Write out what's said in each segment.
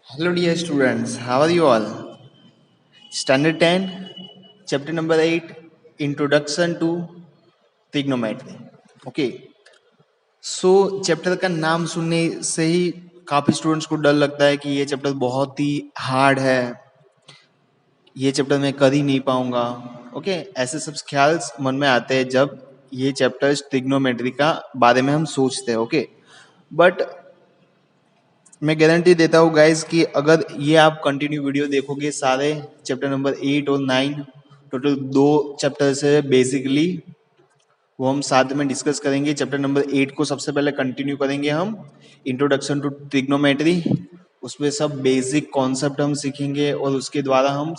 Hello, dear students. How are you all? Standard 10, chapter number 8, Introduction to Trigonometry. Okay. Chapter का नाम सुनने से ही काफी स्टूडेंट्स को डर लगता है कि ये चैप्टर बहुत ही हार्ड है, ये चैप्टर मैं कर ही नहीं पाऊंगा. ओके, ऐसे सब ख्याल मन में आते हैं जब ये चैप्टर्स ट्रिग्नोमेट्री का बारे में हम सोचते हैं. ओके, बट मैं गारंटी देता हूँ गाइस कि अगर ये आप कंटिन्यू वीडियो देखोगे सारे चैप्टर नंबर 8 और 9, टोटल 2 चैप्टर्स है बेसिकली, वो हम साथ में डिस्कस करेंगे. चैप्टर नंबर 8 को सबसे पहले कंटिन्यू करेंगे हम, इंट्रोडक्शन टू ट्रिग्नोमेट्री. उसमें सब बेसिक कॉन्सेप्ट हम सीखेंगे और उसके द्वारा हम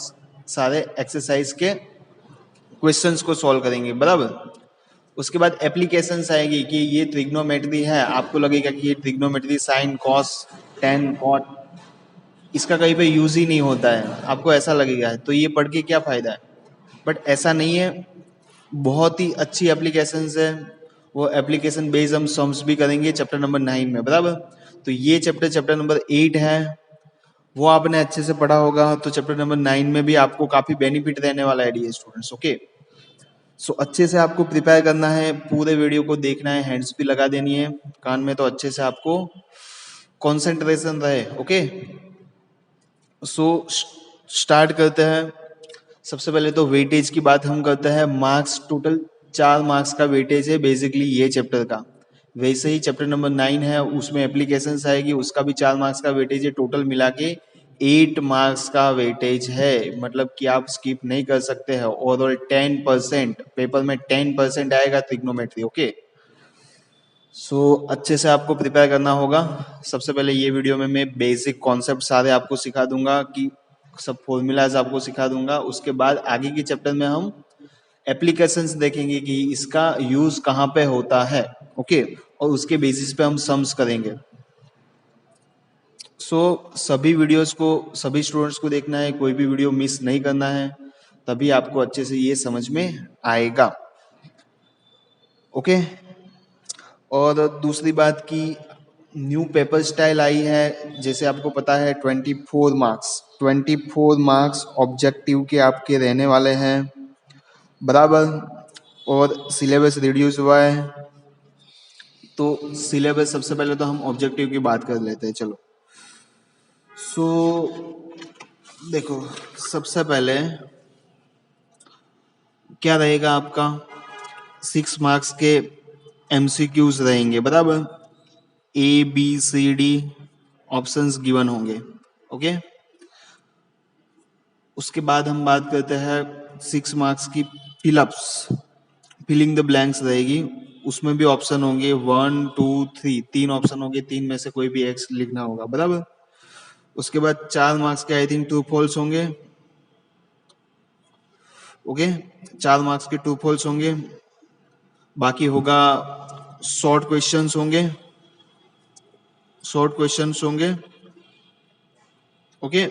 सारे एक्सरसाइज के क्वेश्चंस को सॉल्व करेंगे. बराबर. उसके बाद एप्लीकेशंस आएगी कि ये ट्रिग्नोमेट्री है, आपको लगेगा कि ये trigonometry sine cos tan cot इसका कहीं पे यूज ही नहीं होता है, आपको ऐसा लगेगा, तो ये पढ़ के क्या फायदा है. बट ऐसा नहीं है, बहुत ही अच्छी एप्लीकेशंस है. वो एप्लीकेशन बेस्ड हम सम्स भी करेंगे चैप्टर नंबर 9 में. बराबर. तो ये चैप्टर नंबर 8 है, वो आपने अच्छे से पढ़ा होगा, तो चैप्टर नंबर 9 में भी आपको काफी बेनिफिट रहने वाला है डियर स्टूडेंट्स. ओके, सो अच्छे से आपको प्रिपेयर करना है, पूरे वीडियो को देखना है, हैंड्स भी लगा देनी है कान में, तो अच्छे से आपको कंसंट्रेशन रहे. ओके, सो स्टार्ट करते हैं. सबसे पहले तो वेटेज की बात हम करते हैं. मार्क्स टोटल 4 मार्क्स का वेटेज है बेसिकली ये चैप्टर का. वैसे ही चैप्टर नंबर 9 है, उसमें एप्लीकेशंस आएगी, उसका भी 4 मार्क्स का वेटेज है. टोटल मिला के 8 मार्क्स का वेटेज है, मतलब कि आप स्किप नहीं कर सकते हैं. ओवरऑल 10%, पेपर में 10% आएगा ट्रिग्नोमेट्री. ओके, सो अच्छे से आपको प्रिपेयर करना होगा. सबसे पहले ये वीडियो में मैं बेसिक कॉन्सेप्ट सारे आपको सिखा दूंगा, कि सब फॉर्मूलाज आपको सिखा दूंगा. उसके बाद आगे के चैप्टर में हम एप्लीकेशंस देखेंगे कि इसका यूज कहाँ पे होता है. ओके, और उसके बेसिस पे हम सम्स करेंगे. सभी वीडियोस को सभी स्टूडेंट्स को देखना है, कोई भी वीडियो मिस नहीं करना है, तभी आपको अच्छे से ये समझ में आएगा. ओके, और दूसरी बात की न्यू पेपर स्टाइल आई है, जैसे आपको पता है 24 मार्क्स ऑब्जेक्टिव के आपके रहने वाले हैं. बराबर. और सिलेबस रिड्यूस हुआ है, तो सिलेबस सबसे पहले तो हम ऑब्जेक्टिव की बात कर लेते हैं. चलो, देखो, सबसे पहले क्या रहेगा आपका, 6 मार्क्स के एमसीक्यूज रहेंगे. बराबर. ABCD ऑप्शंस गिवन होंगे. ओके, उसके बाद हम बात करते हैं 6 मार्क्स की फिलिंग द ब्लैंक्स रहेगी. उसमें भी ऑप्शन होंगे 1 2 3, 3 ऑप्शन होंगे, 3 में से कोई भी एक्स लिखना होगा. बराबर. उसके बाद 4 मार्क्स के आई थिंक ट्रू फॉल्स होंगे. ओके, 4 मार्क्स के ट्रू फॉल्स होंगे. बाकी होगा शॉर्ट क्वेश्चंस होंगे. ओके,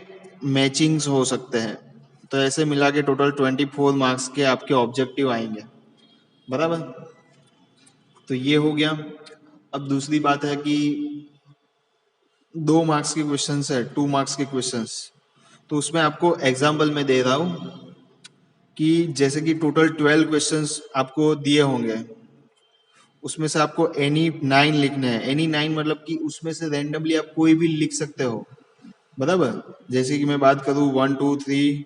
मैचिंग्स हो सकते हैं. तो ऐसे मिला के टोटल 24 मार्क्स के आपके ऑब्जेक्टिव आएंगे. बराबर. तो ये हो गया. अब दूसरी बात है कि 2 मार्क्स के क्वेश्चंस है, 2 मार्क्स के क्वेश्चंस. तो उसमें आपको एग्जाम्पल में दे रहा हूं कि जैसे कि टोटल 12 क्वेश्चंस आपको दिए होंगे, उसमें से आपको एनी 9 लिखने हैं. एनी 9 मतलब कि उसमें से रैंडमली आप कोई भी लिख सकते हो. बराबर. जैसे कि मैं बात करूं 1 2 3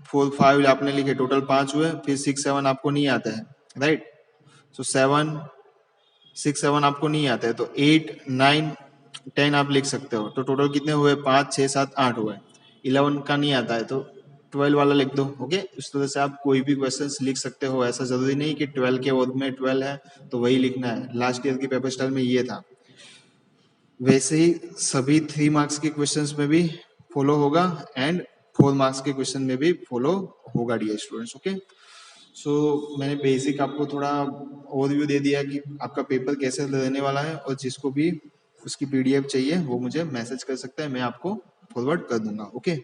4 5 आपने लिखे, टोटल 5 हुए, फिर 6 7 आपको नहीं आता है. राइट. सो 7 6 7 आपको नहीं आता है, तो 8 9 10 आप लिख सकते हो. तो टोटल कितने हुए, 5 6 7 8 हुए. 11 का नहीं आता है तो 12 वाला लिख दो. ओके, इस तरह से आप कोई भी क्वेश्चंस लिख सकते हो. ऐसा जरूरी नहीं कि 12 के वर्ग में 12 है तो वही लिखना है. लास्ट ईयर की पेपर स्टाइल में ये था. वैसे ही सभी 3 मार्क्स के क्वेश्चंस में भी फॉलो होगा एंड 4 मार्क्स के क्वेश्चन में भी फॉलो होगा डियर स्टूडेंट्स. ओके, मैंने बेसिक आपको थोड़ा ओवरव्यू दे दिया कि आपका पेपर कैसे रहने वाला है, और जिसको भी उसकी PDF चाहिए वो मुझे मैसेज कर सकता है, मैं आपको फॉरवर्ड कर दूंगा. ओके,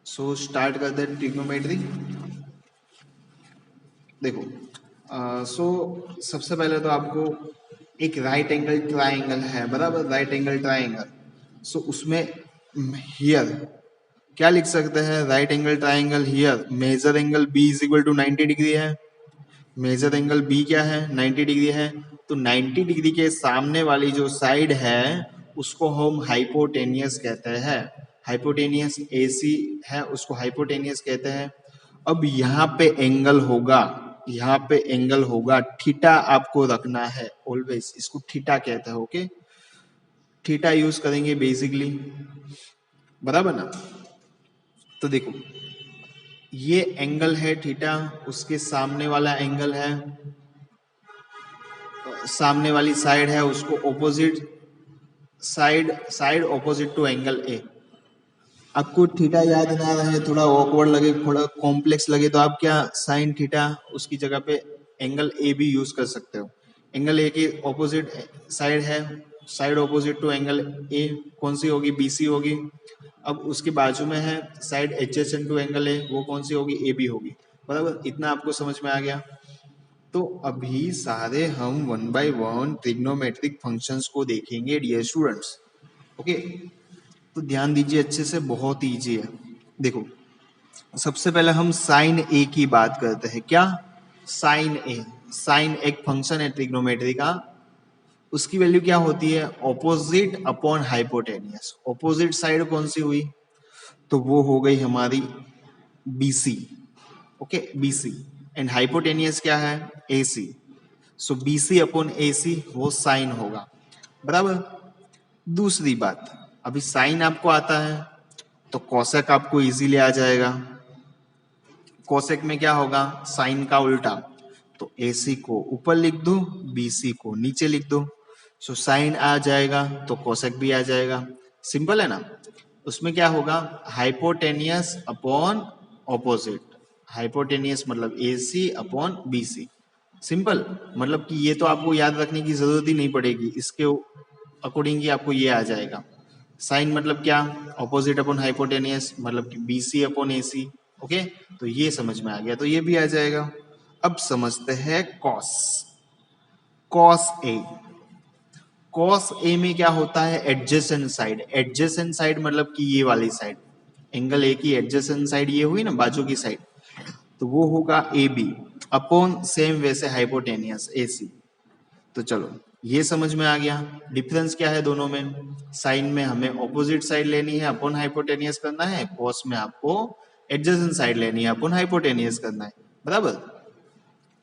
स्टार्ट करते हैं ट्रिग्नोमेट्री. देखो, सबसे पहले तो आपको एक राइट एंगल ट्राइंगल है. बराबर. Right angle triangle. उसमें हियर क्या लिख सकते हैं, right angle triangle here measure angle B is equal to 90 degree है। मेजर एंगल बी क्या है, 90 डिग्री है। तो 90 डिग्री के सामने वाली जो साइड है उसको हम हाइपोटेनियस कहते हैं। हाइपोटेनियस एसी है उसको हाइपोटेनियस कहते हैं। अब यहाँ पे एंगल होगा, यहाँ पे एंगल होगा थीटा आपको रखना है ऑलवेज, इसको थीटा कहते हैं। ओके, थीटा यूज करेंगे बेसिकली, बराबर ना। तो देखो ये एंगल है थीटा, उसके सामने वाला एंगल है, सामने वाली साइड है उसको opposite side, side opposite to angle A. आपको थीटा याद ना रहे, थोड़ा ऑकवर्ड लगे, थोड़ा कॉम्प्लेक्स लगे, तो आप क्या साइन थीटा उसकी जगह पे एंगल ए भी यूज कर सकते हो। एंगल ए की ऑपोजिट साइड है, side opposite to angle A कौन सी होगी, बीसी होगी। अब उसके बाजू में है side adjacent to angle A, वो कौन सी होगी, ए बी होगी। बराबर, इतना आपको समझ में आ गया। तो अभी सारे हम one by one trigonometric functions को देखेंगे डियर स्टूडेंट्स। ओके, तो ध्यान दीजिए अच्छे से, बहुत इजी है। देखो सबसे पहले हम साइन ए की बात करते हैं। क्या, साइन ए, साइन एक फंक्शन है ट्रिग्नोमेट्री का, उसकी वैल्यू क्या होती है, opposite upon hypotenuse. Opposite side कौन सी हुई, तो वो हो गई हमारी BC. Okay, BC and hypotenuse क्या है, एसी। सो बीसी अपॉन एसी वो साइन होगा, बराबर। दूसरी बात, अभी साइन आपको आता है तो कोसेक आपको इजीली आ जाएगा। कोसेक में क्या होगा, साइन का उल्टा, तो एसी को ऊपर लिख दो, बीसी को नीचे लिख दो। सो साइन आ जाएगा तो कोसेक भी आ जाएगा, सिंपल है ना। उसमें क्या होगा, हाइपोटेनियस अपॉन ऑपोजिट, हाइपोटेनियस मतलब एसी अपॉन बीसी, सिंपल। मतलब कि ये तो आपको याद रखने की जरूरत ही नहीं पड़ेगी, इसके अकॉर्डिंग ही आपको ये आ जाएगा। साइन मतलब क्या, ऑपोजिट अपॉन हाइपोटेनियस, मतलब कि बीसी अपॉन एसी। ओके, तो ये समझ में आ गया, तो ये भी आ जाएगा। अब समझते हैं cos. Cos A, cos A में क्या होता है, एडजेसेंट साइड। एडजेसेंट साइड मतलब कि ये वाली साइड, एंगल ए की एडजेसेंट साइड ये हुई ना, बाजू की साइड, तो वो होगा ए बी अपॉन सेम वैसे हाइपोटेनियस ए सी। तो चलो ये समझ में आ गया। डिफरेंस क्या है दोनों में, साइन में हमें ऑपोजिट साइड लेनी है, अपॉन हाइपोटेनियस करना है। कॉस में आपको एडजेसेंट साइड लेनी है, अपॉन हाइपोटेनियस करना है, बराबर।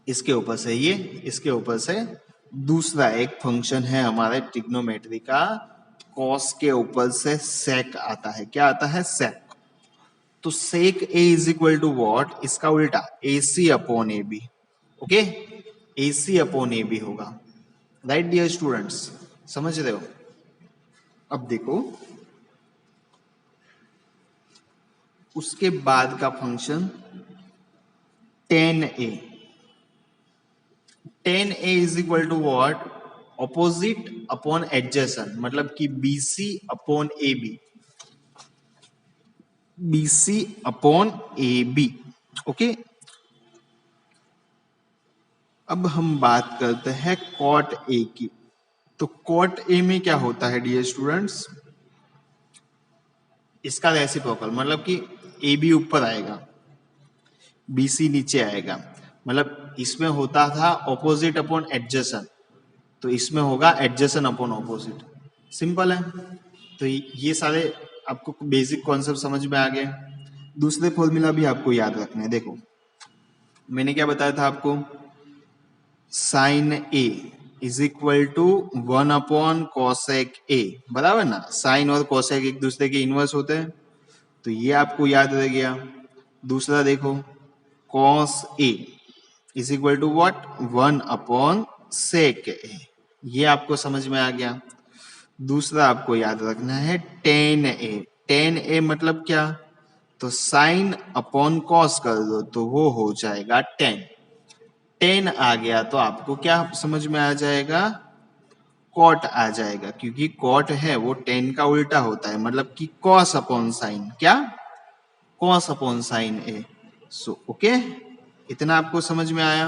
इसके ऊपर से ये, इसके ऊपर से दूसरा एक फंक्शन है हमारे ट्रिग्नोमेट्री का, कॉस के ऊपर से सेक आता है। क्या आता है, सेक। तो sec A is equal to what, इसका उल्टा A C upon A B. Okay, A C upon A B होगा, राइट डियर स्टूडेंट्स, समझ रहे हो। अब देखो उसके बाद का function tan A. Tan A is equal to what, opposite upon adjacent, मतलब कि BC upon A B, BC upon A B. Okay, अब हम बात करते हैं कॉट ए की। तो कॉट ए में क्या होता है डियर स्टूडेंट्स, इसका रेसिप्रोकल, मतलब कि ए बी ऊपर आएगा, बीसी नीचे आएगा। मतलब इसमें होता था ऑपोजिट अपॉन एडजेसेंट, तो इसमें होगा एडजेसेंट अपॉन ऑपोजिट, सिंपल है। तो ये सारे आपको बेसिक कॉन्सेप्ट समझ में आ गए। दूसरे फॉर्मूला भी आपको याद रखने हैं। देखो मैंने क्या बताया था आपको, sine A is equal to 1 upon cosec A, बराबर ना। साइन और कोसेक एक दूसरे के इनवर्स होते हैं, तो ये आपको याद रह गया। दूसरा देखो, cos A is equal to what, 1 upon sec A, ये आपको समझ में आ गया। दूसरा आपको याद रखना है टेन ए। टेन ए मतलब क्या, तो साइन अपॉन कॉस कर दो तो वो हो जाएगा टेन। टेन आ गया तो आपको क्या समझ में आ जाएगा, कॉट आ जाएगा, क्योंकि कॉट है वो टेन का उल्टा होता है, मतलब कि कॉस अपॉन साइन, क्या, कॉस अपॉन साइन ए। सो ओके, इतना आपको समझ में आया,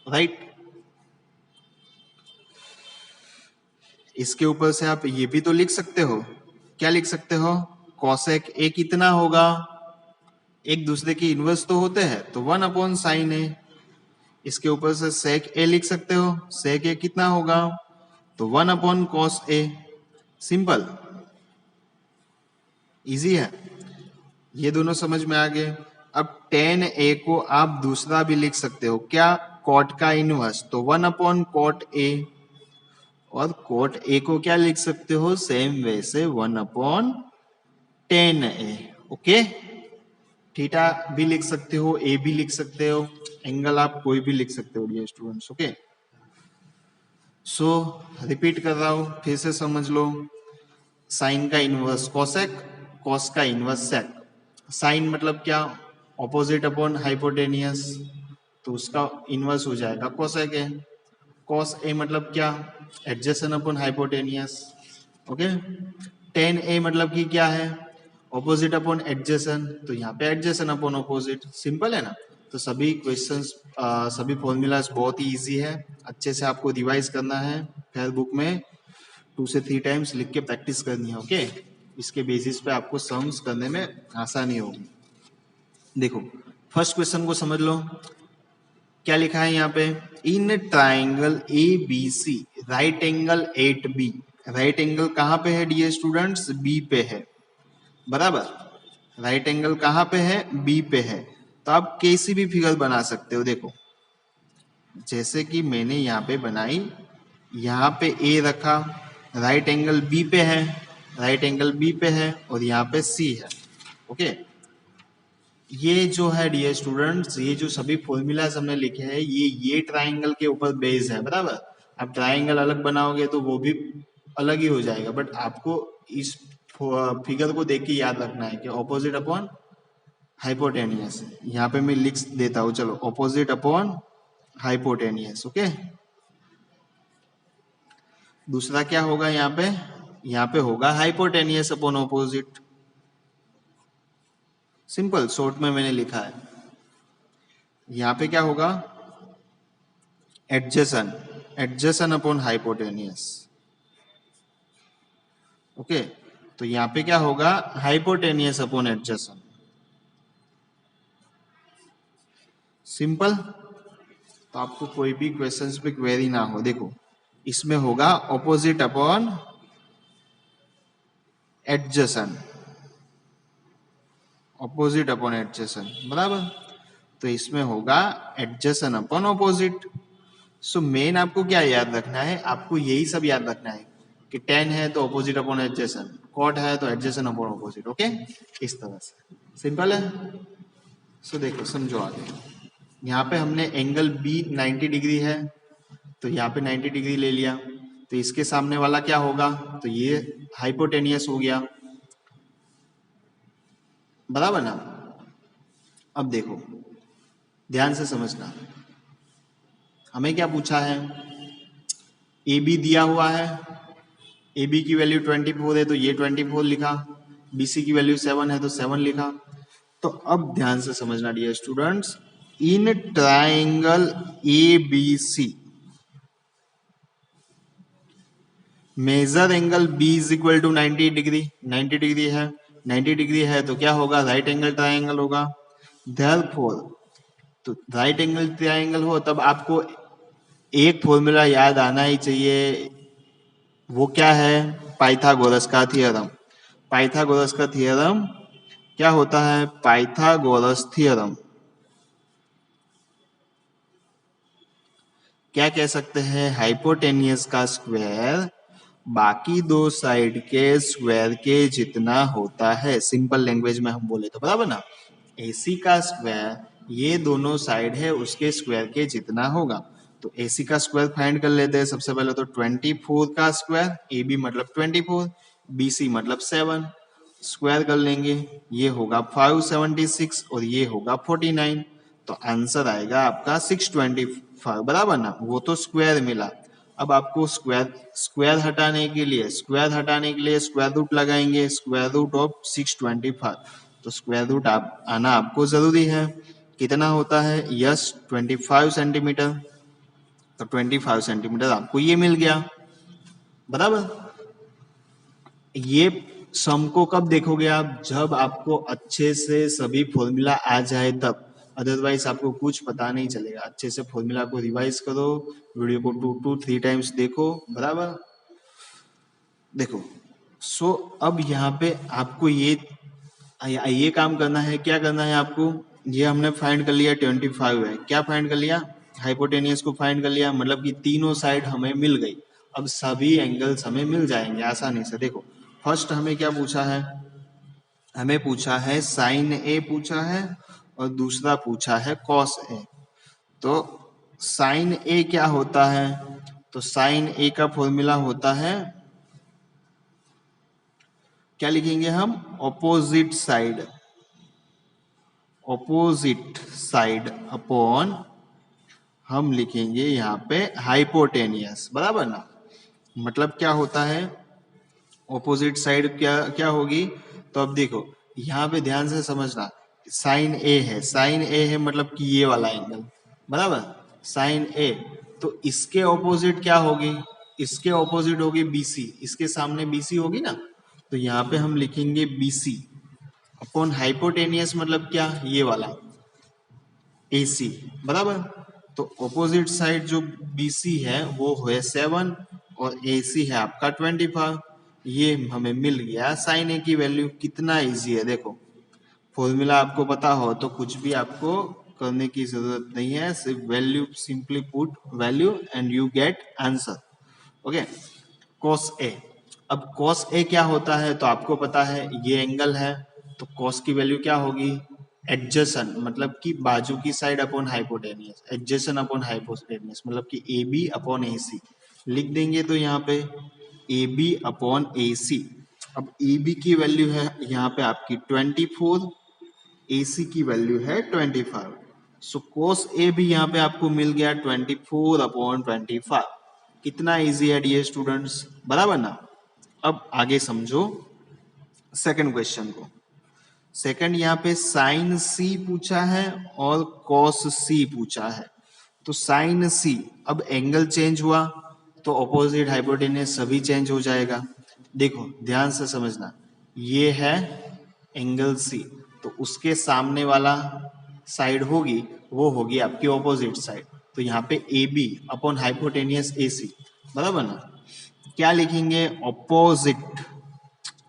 राइट। इसके ऊपर से आप ये भी तो लिख सकते हो, क्या लिख सकते हो, कॉसेक ए कितना होगा, एक दूसरे के इनवर्स तो होते हैं, तो 1/sin ए। इसके ऊपर से सेक ए लिख सकते हो, सेक ए कितना होगा, तो 1/cos ए। सिंपल, इजी है, ये दोनों समझ में आ गए। अब tan a को आप दूसरा भी लिख सकते हो, क्या, cot का इनवर्स, तो 1/cot a। और cot a को क्या लिख सकते हो, सेम वे से 1/tan a। ओके, थीटा भी लिख सकते हो, ए भी लिख सकते हो, एंगल आप कोई भी लिख सकते हो dear students. Okay, so repeat कर रहा हूं, फिर से समझ लो। साइन का इनवर्स कोसेक, कॉस का इनवर्स सेक। साइन मतलब क्या, ऑपोजिट अपॉन हाइपोटेनियस, तो उसका इनवर्स हो जाएगा कोसेक ए। कॉस ए मतलब क्या, adjacent upon hypotenuse. Okay, tan A मतलब कि क्या है, ऑपोजिट अपॉन एडजेसेंट, तो यहाँ पे एडजेसेंट अपॉन ऑपोजिट। सिंपल है ना। तो सभी क्वेश्चंस, सभी फॉर्मूलाज बहुत ही इजी है, अच्छे से आपको रिवाइज करना है, फिर बुक में 2 से 3 टाइम्स लिख के प्रैक्टिस करनी है। ओके, इसके बेसिस पे आपको सम्स करने में आसानी होगी। देखो फर्स्ट क्वेश्चन को समझ लो, क्या लिखा है यहाँ पे, in triangle A B C right angle at B. Right angle कहाँ पे है डियर स्टूडेंट्स, बी पे है, बराबर। राइट एंगल कहाँ पे है, बी पे है। तो आप कैसी भी फिगर बना सकते हो। देखो जैसे कि मैंने यहाँ पे बनाई, यहाँ पे ए रखा, राइट एंगल बी पे है, राइट एंगल बी पे है, और यहाँ पे सी है। ओके, ये जो है डियर स्टूडेंट्स, ये जो सभी फॉर्मूलाज हमने लिखे हैं, ये ट्राइंगल के ऊपर बेस्ड है, बराबर। आप ट्राइंगल अलग बनाओगे तो वो भी अलग ही हो जाएगा, बट आपको इस फिगर को देख के याद रखना है कि ऑपोजिट अपॉन हाइपोटेनियस। यहाँ पे मैं लिख देता हूँ, चलो, ऑपोजिट अपॉन हाइपोटेनियस। ओके, दूसरा क्या होगा यहाँ पे, यहाँ पे होगा hypotenuse upon opposite. Simple, short में मैंने लिखा है। यहाँ पे क्या होगा, adjacent, adjacent upon hypotenuse. Okay, तो यहाँ पे क्या होगा, हाइपोटेनियस अपॉन एडजेसेंट। सिंपल, तो आपको कोई भी क्वेश्चंस पे क्वेरी ना हो, देखो इसमें होगा opposite upon adjacent, opposite upon adjacent, बराबर। तो इसमें होगा adjacent upon opposite. So main आपको क्या याद रखना है, आपको यही सब याद रखना है कि tan है तो ऑपोजिट अपॉन एडजेसेंट, cot है तो एडजेसेंट अपॉन ऑपोजिट। ओके, इस तरह से सिंपल है। सो देखो समझो आगे, यहाँ पे हमने एंगल B 90 डिग्री है, तो यहाँ पे 90 डिग्री ले लिया, तो इसके सामने वाला क्या होगा, तो ये हाइपोटेनियस हो गया, बराबर ना। अब देखो ध्यान से समझना, हमें क्या पूछा है, ए बी दिया हुआ है, ए बी की वैल्यू 24 है तो ये 24 लिखा, बी सी की वैल्यू 7 है तो 7 लिखा। तो अब ध्यान से समझना dear students, in triangle A B C measure angle B is equal to 90 degree, 90 degree है, 90 डिग्री है तो क्या होगा, राइट एंगल ट्राइंगल होगा। देयरफॉर, तो राइट एंगल ट्राइंगल हो तब आपको एक फॉर्मूला याद आना ही चाहिए, वो क्या है, पाइथागोरस का थ्योरम। पाइथागोरस का थ्योरम क्या होता है, पाइथागोरस थ्योरम क्या कह सकते हैं, हाइपोटेनियस का स्क्वायर बाकी दो साइड के स्क्वायर के जितना होता है। सिंपल लैंग्वेज में हम बोले तो, बराबर ना। एसी का स्क्वायर ये दोनों साइड है उसके स्क्वायर के जितना होगा। तो एसी का स्क्वायर फाइंड कर लेते हैं। सबसे पहले तो 24 का स्क्वायर, ए बी मतलब 24, बी सी मतलब 7, स्क्वायर कर लेंगे, ये होगा 576 और ये होगा 49। तो आंसर आएगा आपका 625, बराबर ना। वो तो स्क्वायर मिला। अब आपको स्क्वायर स्क्वायर हटाने के लिए स्क्वायर रूट लगाएंगे, स्क्वायर रूट ऑफ 625। तो स्क्वायर रूट आप आना आपको जरूरी है। कितना होता है, यस 25 सेंटीमीटर। तो 25 सेंटीमीटर आपको ये मिल गया, बराबर। ये सम को कब देखोगे आप? जब आपको अच्छे से सभी फॉर्मूला आ जाए तब, अदरवाइज आपको कुछ पता नहीं चलेगा। अच्छे से फॉर्मूला को रिवाइज करो, वीडियो को 2 to 3 टाइम्स देखो, बराबर। देखो, सो अब यहाँ पे आपको ये काम करना है। क्या करना है आपको? ये हमने फाइंड कर लिया 25 है। क्या फाइंड कर लिया? हाइपोटेनियस को फाइंड कर लिया, मतलब कि तीनों साइड हमें मिल गई। अब सभी एंगल्स हमें मिल जाएंगे आसानी से। देखो, फर्स्ट हमें क्या पूछा है? हमें पूछा है साइन ए पूछा है, और दूसरा पूछा है कॉस ए। तो साइन ए क्या होता है? तो साइन ए का फॉर्मूला होता है, क्या लिखेंगे हम? Opposite side, opposite side upon, हम लिखेंगे यहाँ पे हाइपोटेनियस, बराबर ना। मतलब क्या होता है? ऑपोजिट साइड क्या क्या होगी? तो अब देखो, यहाँ पे ध्यान से समझना। साइन ए है, साइन ए है मतलब कि ये वाला एंगल, बराबर। साइन ए, तो इसके ऑपोजिट क्या होगी? इसके ऑपोजिट होगी बीसी। इसके सामने बीसी होगी ना, तो यहाँ पे हम लिखेंगे बीसी अपॉन हाइपोटेनियस, मतलब क्या? ये वाला AC, बराबर। तो ऑपोजिट साइड जो BC है वो है 7 और AC है आपका 25। ये हमें मिल गया साइन ए की वैल्यू। कितना इजी है देखो। फॉर्मूला आपको पता हो तो कुछ भी आपको करने की जरूरत नहीं है, सिर्फ value, simply put value and you get answer. Okay, cos A। अब cos A क्या होता है? तो आपको पता है ये एंगल है, तो cos की वैल्यू क्या होगी? एडजेसेंट, मतलब कि बाजू की side upon hypotenuse. Adjacent upon hypotenuse मतलब कि AB अपॉन AC लिख देंगे। तो यहाँ पे AB अपॉन AC। अब AB की वैल्यू है यहाँ पे आपकी 24, AC की वैल्यू है 25। सो cos A भी यहाँ पे आपको मिल गया 24 अपॉन 25। कितना इजी है डियर स्टूडेंट्स, बराबर ना। अब आगे समझो सेकंड क्वेश्चन को। सेकंड यहाँ पे साइन सी पूछा है और कॉस सी पूछा है। तो साइन सी, अब एंगल चेंज हुआ तो ऑपोजिट हाइपोटेनियस सभी चेंज हो जाएगा। देखो ध्यान से समझना, ये है एंगल सी, तो उसके सामने वाला साइड होगी वो होगी आपकी ऑपोजिट साइड। तो यहाँ पे A B upon hypotenuse A C, बराबर ना। क्या लिखेंगे? Opposite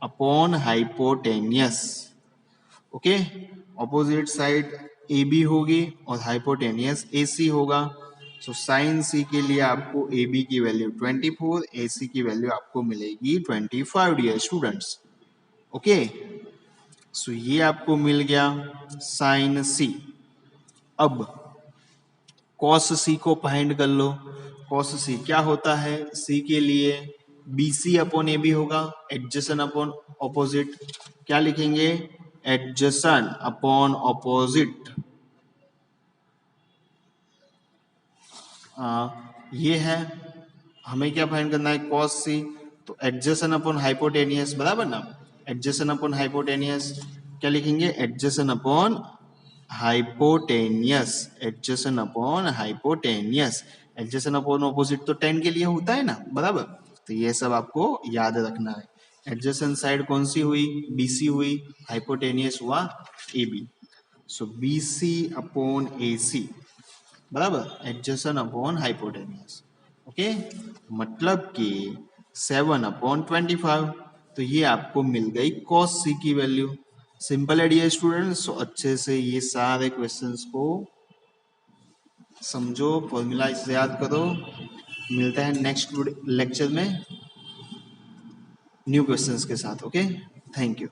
upon hypotenuse. Okay, opposite side A B होगी और हाइपोटेनियस ए सी होगा। सो साइन सी के लिए आपको ए बी की वैल्यू 24, ए सी की वैल्यू आपको मिलेगी 25 डियर स्टूडेंट्स। ओके, सो ये आपको मिल गया साइन सी। अब कॉस सी को फाइंड कर लो। कॉस सी क्या होता है? सी के लिए B C upon A B होगा, एडजेसेंट अपॉन ऑपोजिट। क्या लिखेंगे? Adjacent upon opposite. ये है, हमें क्या फाइंड करना है? Cos C. तो एडजेसेंट अपॉन हाइपोटेनियस, बराबर ना। एडजेसेंट अपॉन हाइपोटेनियस क्या लिखेंगे? Adjacent upon hypotenuse, adjacent upon hypotenuse. Adjacent upon opposite तो 10 के लिए होता है ना, बराबर। तो ये सब आपको याद रखना है। एडजेसेंट साइड कौन सी हुई? BC हुई, हाइपोटेनियस हुआ AB। सो BC अपॉन AC, बराबर, एडजेसेंट अपॉन हाइपोटेनियस। ओके, मतलब कि 7 अपॉन 25। तो ये आपको मिल गई cos C की वैल्यू। सिंपल है डियर स्टूडेंट्स। सो अच्छे से ये सारे क्वेश्चंस को समझो, फॉर्मूला इससे याद करो। मिलता है नेक्स्ट लेक्चर में न्यू क्वेश्चंस के साथ। Okay, thank you.